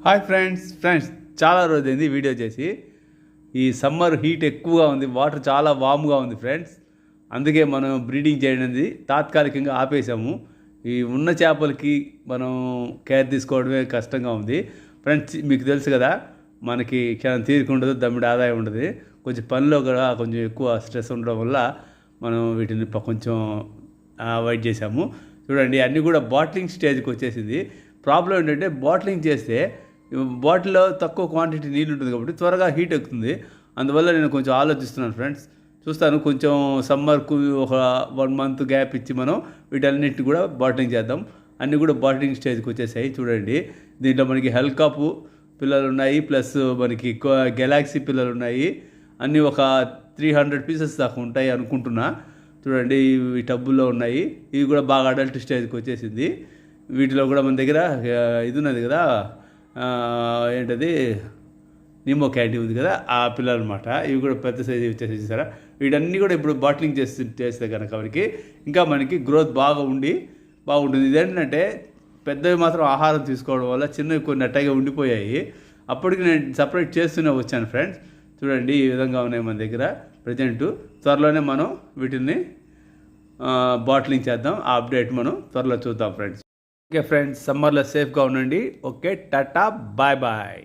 Hi friends చాలా రోజైంది video చేసి. ఈ సమ్మర్ హీట్ ఎక్కువగా ఉంది, వాటర్ చాలా వామ్గా ఉంది ఫ్రెండ్స్. అందుకే మనం బ్రీడింగ్ చేయడానికి తాత్కాలికంగా ఆపేసాము. ఈ ఉన్న చేపలకి మనం కేర్ తీసుకోవడమే కష్టంగా ఉంది ఫ్రెండ్స్. మీకు తెలుసు కదా, మనకి క్షణం తీరిక ఉండదు, దమ్మిడి ఆదాయం ఉండదు. కొంచెం పనిలో కూడా కొంచెం ఎక్కువ స్ట్రెస్ ఉండడం వల్ల మనం వీటిని కొంచెం అవాయిడ్ చేసాము. చూడండి, అన్నీ కూడా బాటిలింగ్ స్టేజ్కి వచ్చేసింది. ప్రాబ్లం ఏంటంటే, బాటిలింగ్ చేస్తే బాటిల్లో తక్కువ క్వాంటిటీ నీళ్ళు ఉంటుంది కాబట్టి త్వరగా హీట్ ఎక్కుతుంది. అందువల్ల నేను కొంచెం ఆలోచిస్తున్నాను ఫ్రెండ్స్. చూస్తాను, కొంచెం సమ్మర్కు ఒక 1 month గ్యాప్ ఇచ్చి మనం వీటన్నిటిని కూడా బాటిలింగ్ చేద్దాం. అన్నీ కూడా బాటిలింగ్ స్టేజ్కి వచ్చేసాయి. చూడండి, దీంట్లో మనకి హెల్కాపు పిల్లలు ఉన్నాయి, ప్లస్ మనకి గెలాక్సీ పిల్లలు ఉన్నాయి. అన్నీ ఒక 300 pieces దాకా ఉంటాయి అనుకుంటున్నా. చూడండి, ఈ టబ్బుల్లో ఉన్నాయి. ఇవి కూడా బాగా అడల్ట్ స్టేజ్కి వచ్చేసింది. వీటిలో కూడా మన దగ్గర ఇది ఉన్నది కదా, ఏంటది నిమో క్యాంటీ ఉంది కదా, ఆ పిల్లలు అనమాట. ఇవి కూడా పెద్ద సైజు వచ్చేసి చూసారా. వీటన్నీ కూడా ఇప్పుడు బాటిలింగ్ చేస్తే కనుక ఇంకా మనకి గ్రోత్ బాగుంటుంది. ఇదేంటంటే, పెద్దవి మాత్రం ఆహారం తీసుకోవడం వల్ల చిన్నవి కొన్ని అట్టగా ఉండిపోయాయి. అప్పటికి నేను సపరేట్ చేస్తూనే వచ్చాను ఫ్రెండ్స్. చూడండి, ఈ విధంగా ఉన్నాయి మన దగ్గర ప్రజెంటు. త్వరలోనే మనం వీటిని బాటిలింగ్ చేద్దాం. ఆ అప్డేట్ మనం త్వరలో చూద్దాం ఫ్రెండ్స్. ఓకే ఫ్రెండ్స్, సమ్మర్లో సేఫ్గా ఉండండి. Okay, tata, bye bye.